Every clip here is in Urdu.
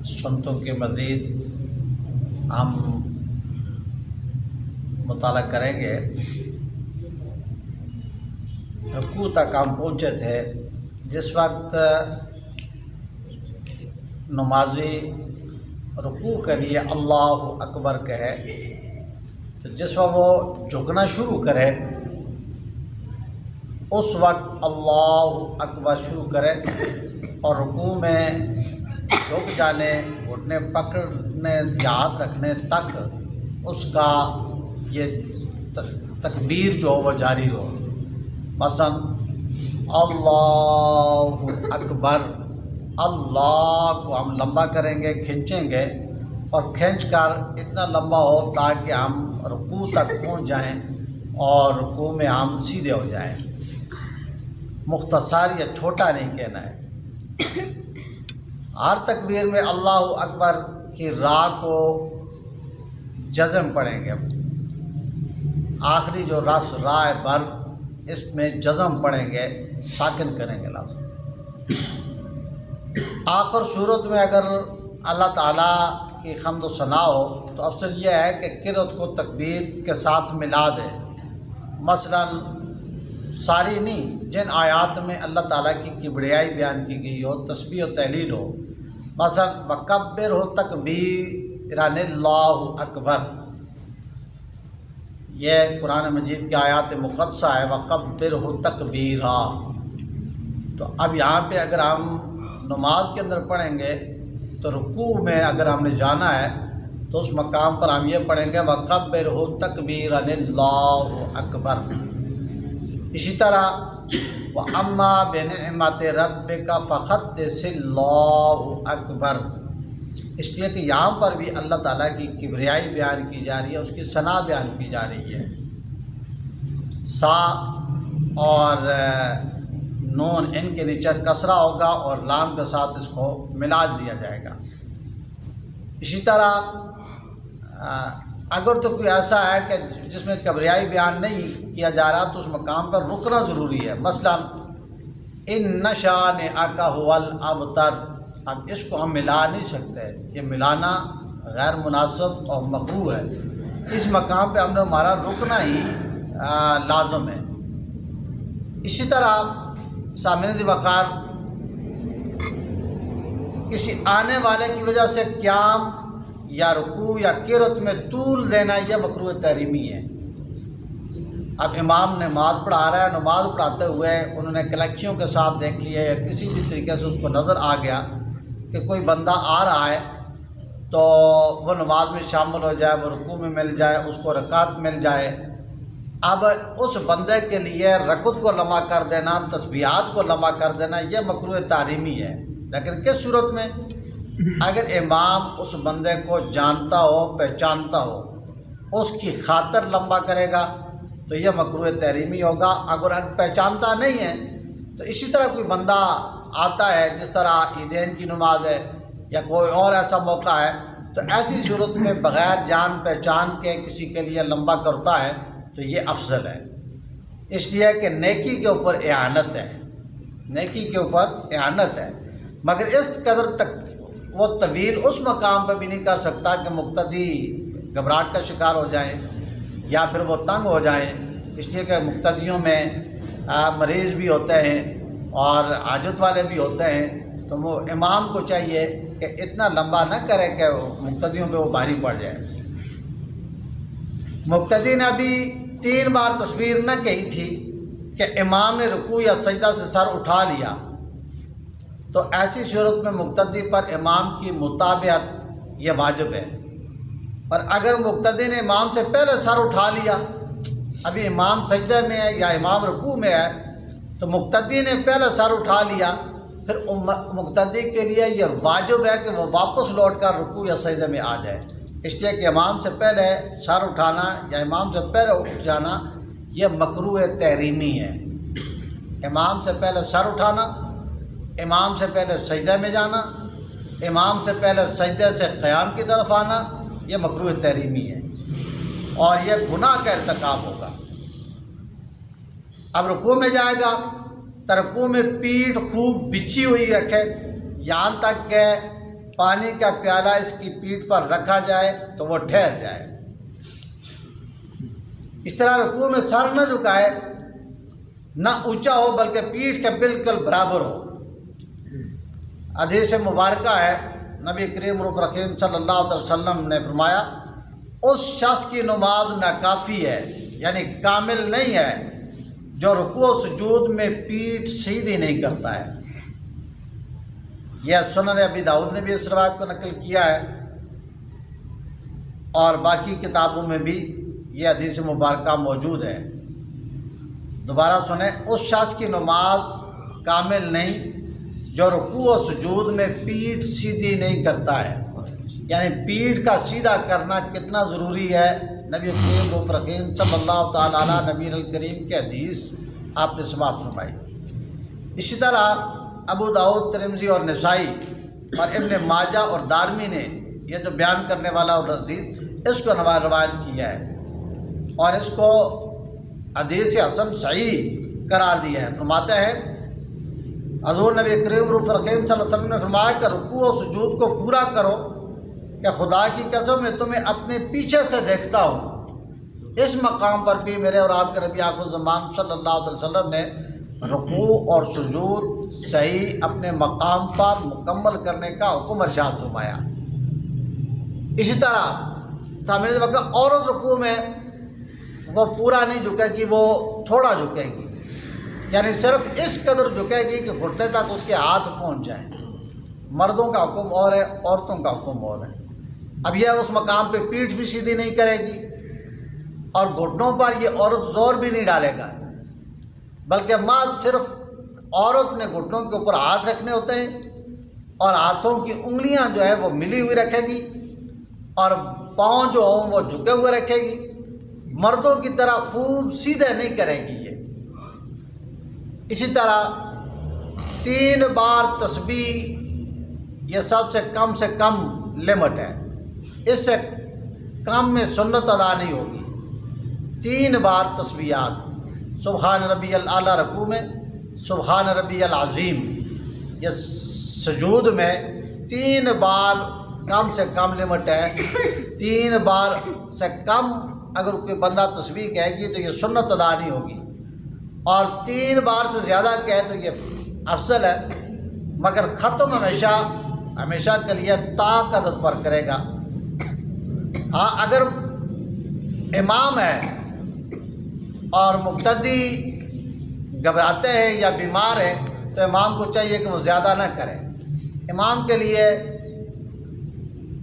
سنتوں کے مزید ہم مطالعہ کریں گے۔ رکوع تک ہم پہنچے تھے جس وقت نمازی رکوع کے لیے اللہ اکبر کہے تو جس وقت وہ جھکنا شروع کرے اس وقت اللہ اکبر شروع کرے اور رکوع میں جھک جانے، گھٹنے پکڑنے، ہاتھ رکھنے تک اس کا یہ تکبیر جو ہو وہ جاری ہو۔ مثلا اللہ اکبر، اللہ کو ہم لمبا کریں گے، کھینچیں گے اور کھینچ کر اتنا لمبا ہو تاکہ ہم رکوع تک پہنچ جائیں اور رکوع میں ہم سیدھے ہو جائیں۔ مختصر یا چھوٹا نہیں کہنا ہے۔ ہر تکبیر میں اللہ اکبر کی را کو جزم پڑھیں گے، آخری جو رفظ را بر اس میں جزم پڑھیں گے، ساکن کریں گے لفظ۔ آخر صورت میں اگر اللہ تعالیٰ کی حمد و ثنا ہو تو افضل یہ ہے کہ قرأت کو تکبیر کے ساتھ ملا دے۔ مثلا ساری نہیں، جن آیات میں اللہ تعالیٰ کی کبریائی بیان کی گئی ہو، تسبیح و تحلیل ہو، مثلا وکبر ہو تکبیرن اللہ اکبر، یہ قرآن مجید کی آیات مقدسہ ہے، وکبر ہو تکبیرا۔ تو اب یہاں پہ اگر ہم نماز کے اندر پڑھیں گے تو رکوع میں اگر ہم نے جانا ہے تو اس مقام پر ہم یہ پڑھیں گے وکبر ہو تکبیرن اللہ اکبر۔ اسی طرح وَأَمَّا بِنِعْمَتِ رَبِّكَ فَحَدِّثِ اللَّهُ اکبر، اس لیے کہ یہاں پر بھی اللہ تعالیٰ کی کبریائی بیان کی جا رہی ہے، اس کی ثنا بیان کی جا رہی ہے۔ سا اور نون ان کے نیچے کسرہ ہوگا اور لام کے ساتھ اس کو ملا دیا جائے گا۔ اسی طرح اگر تو کوئی ایسا ہے کہ جس میں کبریائی بیان نہیں کیا جا رہا تو اس مقام پر رکنا ضروری ہے۔ مثلا ان شانئک ھو الابتر، اب اس کو ہم ملا نہیں سکتے، یہ ملانا غیر مناسب اور مکروہ ہے۔ اس مقام پہ ہم نے ہمارا رکنا ہی لازم ہے۔ اسی طرح سامعین دی وقار، کسی آنے والے کی وجہ سے قیام یا رکوع یا قرأت میں طول دینا یہ مکروہ تحریمی ہے۔ اب امام نماز پڑھا رہا ہے، نماز پڑھاتے ہوئے انہوں نے کلیکشیوں کے ساتھ دیکھ لیا یا کسی بھی طریقے سے اس کو نظر آ گیا کہ کوئی بندہ آ رہا ہے تو وہ نماز میں شامل ہو جائے، وہ رکوع میں مل جائے، اس کو رکعت مل جائے۔ اب اس بندے کے لیے رکعت کو لمبا کر دینا، تسبیحات کو لمبا کر دینا یہ مکروہ تحریمی ہے۔ لیکن کس صورت میں؟ اگر امام اس بندے کو جانتا ہو، پہچانتا ہو، اس کی خاطر لمبا کرے گا تو یہ مکروہ تحریمی ہوگا۔ اگر پہچانتا نہیں ہے تو اسی طرح کوئی بندہ آتا ہے، جس طرح عیدین کی نماز ہے یا کوئی اور ایسا موقع ہے، تو ایسی صورت میں بغیر جان پہچان کے کسی کے لیے لمبا کرتا ہے تو یہ افضل ہے، اس لیے کہ نیکی کے اوپر اعانت ہے، نیکی کے اوپر اعانت ہے۔ مگر اس قدر تک وہ طویل اس مقام پہ بھی نہیں کر سکتا کہ مقتدی گھبراہٹ کا شکار ہو جائیں یا پھر وہ تنگ ہو جائیں، اس لیے کہ مقتدیوں میں مریض بھی ہوتے ہیں اور حاجت والے بھی ہوتے ہیں، تو وہ امام کو چاہیے کہ اتنا لمبا نہ کرے کہ مقتدیوں پہ وہ بھاری پڑ جائے۔ مقتدی نے ابھی 3 بار تکبیر نہ کہی تھی کہ امام نے رکوع یا سجدہ سے سر اٹھا لیا، تو ایسی صورت میں مقتدی پر امام کی مطابعت یہ واجب ہے۔ اور اگر مقتدی نے امام سے پہلے سر اٹھا لیا، ابھی امام سجدہ میں ہے یا امام رکوع میں ہے، تو مقتدی نے پہلے سر اٹھا لیا، پھر مقتدی کے لیے یہ واجب ہے کہ وہ واپس لوٹ کر رکوع یا سجدہ میں آ جائے، اس لیے کہ امام سے پہلے سر اٹھانا یا امام سے پہلے اٹھ جانا یہ مکروہ تحریمی ہے۔ امام سے پہلے سر اٹھانا، امام سے پہلے سجدہ میں جانا، امام سے پہلے سجدے سے قیام کی طرف آنا یہ مکروہ تحریمی ہے اور یہ گناہ کا ارتکاب ہوگا۔ اب رکوع میں جائے گا، رکوع میں پیٹھ خوب بچھی ہوئی رکھے، یہاں تک کہ پانی کا پیالہ اس کی پیٹھ پر رکھا جائے تو وہ ٹھہر جائے۔ اس طرح رکوع میں سر نہ جھکائے، نہ اونچا ہو بلکہ پیٹھ کے بالکل برابر ہو۔ حدیث مبارکہ ہے، نبی کریم رؤوف رحیم صلی اللہ علیہ وسلم نے فرمایا اس شخص کی نماز ناکافی ہے، یعنی کامل نہیں ہے، جو رکوع و سجود میں پیٹھ سیدھی نہیں کرتا ہے۔ یہ سنن ابی داؤد نے بھی اس روایت کو نقل کیا ہے، اور باقی کتابوں میں بھی یہ حدیث مبارکہ موجود ہے۔ دوبارہ سنیں، اس شخص کی نماز کامل نہیں جو رکوع و سجود میں پیٹھ سیدھی نہیں کرتا ہے۔ یعنی پیٹھ کا سیدھا کرنا کتنا ضروری ہے، نبی کریم رؤوف رحیم صلی اللہ تعالیٰ علیہ نبی الکریم کے حدیث آپ نے سماعت فرمائی۔ اسی طرح ابو داؤد، ترمذی اور نسائی اور ابن ماجہ اور دارمی نے یہ جو بیان کرنے والا اور حدیث اس کو روایت کیا ہے اور اس کو حدیث حسن صحیح قرار دیا ہے۔ فرماتے ہیں حضور نبی کریم رؤوف رحیم صلی اللہ علیہ وسلم نے فرمایا کہ رکوع و سجود کو پورا کرو کہ خدا کی قسم میں تمہیں اپنے پیچھے سے دیکھتا ہوں۔ اس مقام پر بھی میرے اور آپ کے نبی آخر الزمان صلی اللہ علیہ وسلم نے رکوع اور سجود صحیح اپنے مقام پر مکمل کرنے کا حکم ارشاد فرمایا۔ اسی طرح سامنے وقت عورت رکوع میں وہ پورا نہیں جھکے گی، وہ تھوڑا جھکے گی، یعنی صرف اس قدر جھکے گی کہ گھٹنے تک اس کے ہاتھ پہنچ جائیں۔ مردوں کا حکم اور ہے، عورتوں کا حکم اور ہے۔ اب یہ اس مقام پہ پیٹھ بھی سیدھی نہیں کرے گی اور گھٹنوں پر یہ عورت زور بھی نہیں ڈالے گا، بلکہ صرف عورت نے گھٹنوں کے اوپر ہاتھ رکھنے ہوتے ہیں اور ہاتھوں کی انگلیاں جو ہے وہ ملی ہوئی رکھے گی اور پاؤں جو ہوں وہ جھکے ہوئے رکھے گی۔ مردوں کی طرح خوب سیدھے نہیں کرے گی یہ۔ اسی طرح 3 بار تسبیح یہ سب سے کم لمٹ ہے، اس سے کم میں سنت ادا نہیں ہوگی۔ 3 بار تسبیحات، سبحان ربی الاعلیٰ رکوع میں، سبحان ربی العظیم یہ سجود میں 3 بار کم سے کم لمٹ ہے۔ 3 بار سے کم اگر کوئی بندہ تسبیح کہے گی تو یہ سنت ادا نہیں ہوگی، اور 3 بار سے زیادہ کہے تو یہ افضل ہے، مگر ختم ہمیشہ کے لیے طاق عدد پر کرے گا۔ ہاں اگر امام ہے اور مقتدی گھبراتے ہیں یا بیمار ہیں تو امام کو چاہیے کہ وہ زیادہ نہ کرے۔ امام کے لیے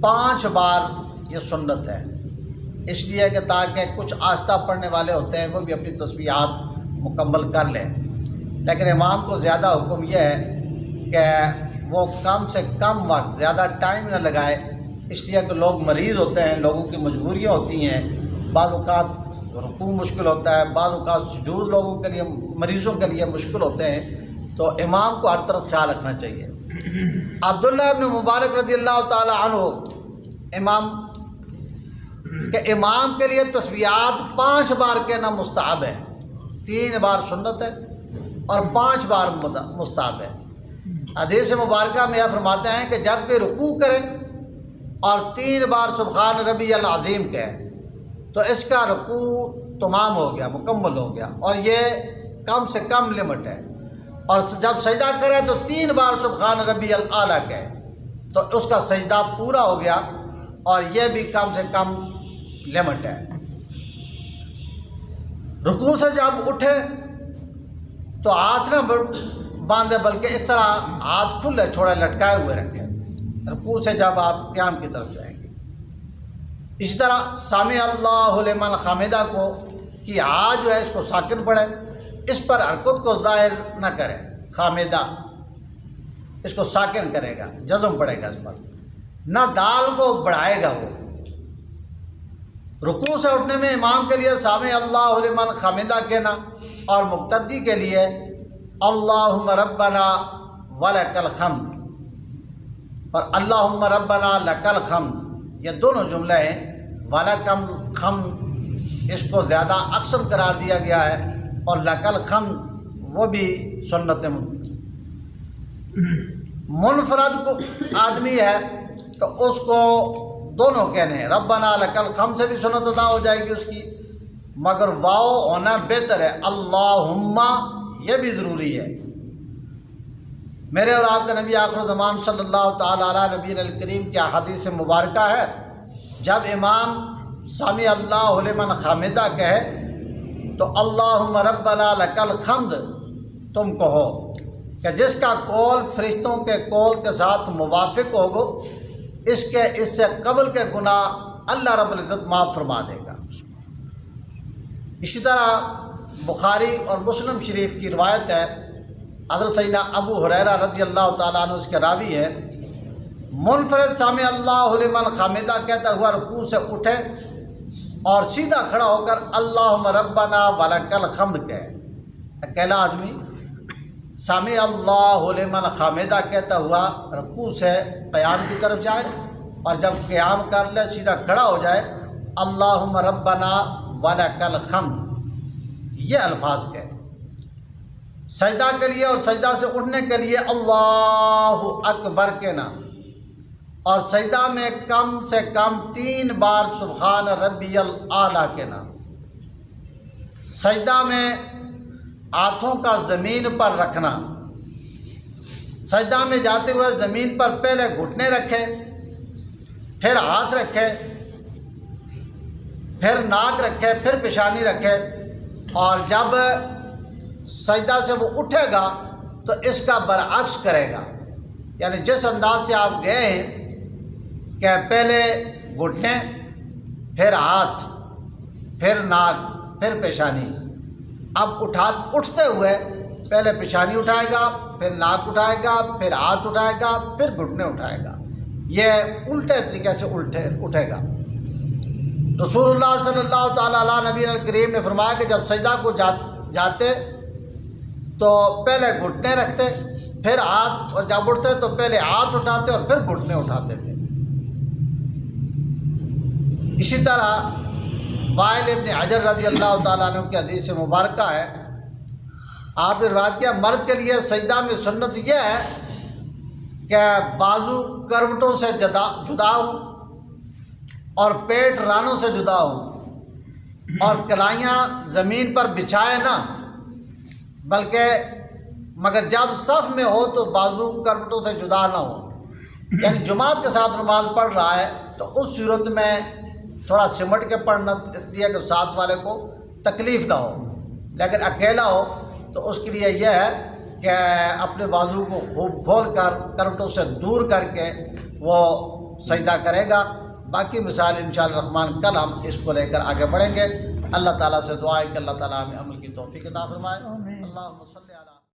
5 بار یہ سنت ہے، اس لیے کہ تاکہ کچھ آہستہ پڑھنے والے ہوتے ہیں وہ بھی اپنی تسبیحات مکمل کر لیں، لیکن امام کو زیادہ حکم یہ ہے کہ وہ کم سے کم وقت، زیادہ ٹائم نہ لگائے، اس لیے کہ لوگ مریض ہوتے ہیں، لوگوں کی مجبوریاں ہوتی ہیں، بعض اوقات رکوع مشکل ہوتا ہے، بعض اوقات سجود لوگوں کے لیے، مریضوں کے لیے مشکل ہوتے ہیں، تو امام کو ہر طرف خیال رکھنا چاہیے۔ عبداللہ ابن مبارک رضی اللہ تعالی عنہ امام کے لیے تسبیحات 5 بار کہنا مستحب ہے، 3 بار سنت ہے اور 5 بار مستحب ہے۔ حدیث مبارکہ میں یہ فرماتے ہیں کہ جب کہ رکوع کریں اور 3 بار سبحان ربی العظیم کہیں تو اس کا رکوع تمام ہو گیا، مکمل ہو گیا، اور یہ کم سے کم لمٹ ہے۔ اور جب سجدہ کرے تو 3 بار سبحان ربی الاعلیٰ کہے تو اس کا سجدہ پورا ہو گیا، اور یہ بھی کم سے کم لمٹ ہے۔ رکوع سے جب اٹھے تو ہاتھ نہ باندھے، بلکہ اس طرح ہاتھ کھلے چھوڑے لٹکائے ہوئے رکھے رکوع سے جب آپ قیام کی طرف جائیں گے۔ اسی طرح سامع اللہ لمن حمدہ کو کہ ہاتھ جو ہے اس کو ساکن پڑھے، اس پر حرکت کو ظاہر نہ کرے، حامدہ اس کو ساکن کرے گا، جزم پڑے گا اس پر، نہ دال کو بڑھائے گا۔ وہ رکوع سے اٹھنے میں امام کے لیے سامع اللہ لمن حمدہ کہنا اور مقتدی کے لیے اللہم ربنا ولک الحمد اور اللہم ربنا لک الحمد، یہ دونوں جملے ہیں۔ ولک الحمد اس کو زیادہ اقسم قرار دیا گیا ہے، اور لک الحمد وہ بھی سنت منفرد کو آدمی ہے تو اس کو دونوں کہنے ہیں، ربنا لکل الحمد سے بھی سنت ادا ہو جائے گی اس کی، مگر واو ہونا بہتر ہے، اللہم یہ بھی ضروری ہے۔ میرے اور آپ کا نبی آخر الزمان صلی اللہ تعالیٰ علیہ نبی الکریم کی حدیث مبارکہ ہے، جب امام سمع اللہ لمن حمدہ کہے تو اللہم ربنا لک الحمد تم کہو، کہ جس کا قول فرشتوں کے قول کے ساتھ موافق ہوگا اس سے قبل کے گناہ اللہ رب العزت معاف فرما دے گا۔ اسی طرح بخاری اور مسلم شریف کی روایت ہے، حضرت سیدنا ابو ہریرہ رضی اللہ تعالیٰ عنہ اس کے راوی ہے، منفرد سامع اللہ لمن حمدہ کہتا ہوا رکوع سے اٹھے اور سیدھا کھڑا ہو کر اللہم ربنا ولک الحمد کہے۔ اکیلا آدمی سامع اللہ لمن حمدہ کہتا ہوا رکوع سے قیام کی طرف جائے، اور جب قیام کر لے سیدھا کھڑا ہو جائے اللہم ربنا ولک الحمد، یہ الفاظ کہے۔ سجدہ کے لیے اور سجدہ سے اٹھنے کے لیے اللہ اکبر کہنا، اور سجدہ میں کم سے کم 3 بار سبحان ربی الاعلیٰ کہنا۔ سجدہ میں ہاتھوں کا زمین پر رکھنا، سجدہ میں جاتے ہوئے زمین پر پہلے گھٹنے رکھے، پھر ہاتھ رکھے، پھر ناک رکھے، پھر پیشانی رکھے، اور جب سجدہ سے وہ اٹھے گا تو اس کا برعکس کرے گا، یعنی جس انداز سے آپ گئے ہیں کہ پہلے گھٹنے، پھر ہاتھ، پھر ناک، پھر پیشانی، اب اٹھتے ہوئے پہلے پیشانی اٹھائے گا، پھر ناک اٹھائے گا، پھر ہاتھ اٹھائے گا، پھر گھٹنے اٹھائے گا، یہ الٹے طریقے سے اٹھے گا۔ رسول اللہ صلی اللہ تعالیٰ علیہ نبی الکریم نے فرمایا کہ جب سجدہ کو جاتے تو پہلے گھٹنے رکھتے، پھر ہاتھ، اور جب اٹھتے تو پہلے ہاتھ اٹھاتے اور پھر گھٹنے اٹھاتے تھے۔ اسی طرح وائل ابن حجر رضی اللہ تعالیٰ عنہ کی حدیث مبارکہ ہے، آپ نے روایت کیا مرد کے لیے سجدہ میں سنت یہ ہے کہ بازو کروٹوں سے جدا ہوں اور پیٹ رانوں سے جدا ہوں، اور کلائیاں زمین پر بچھائے نہ، بلکہ مگر جب صف میں ہو تو بازو کروٹوں سے جدا نہ ہو، یعنی جماعت کے ساتھ نماز پڑھ رہا ہے تو اس صورت میں تھوڑا سمٹ کے پڑھنا، اس لیے کہ ساتھ والے کو تکلیف نہ ہو، لیکن اکیلا ہو تو اس کے لیے یہ ہے کہ اپنے بازو کو خوب کھول کر کروٹوں سے دور کر کے وہ سجدہ کرے گا۔ باقی مثال انشاءاللہ الرحمن کل ہم اس کو لے کر آگے بڑھیں گے۔ اللہ تعالیٰ سے دعا ہے کہ اللہ تعالیٰ ہمیں عمل کی توفیق عطا فرمائے۔ اللہم صلی علی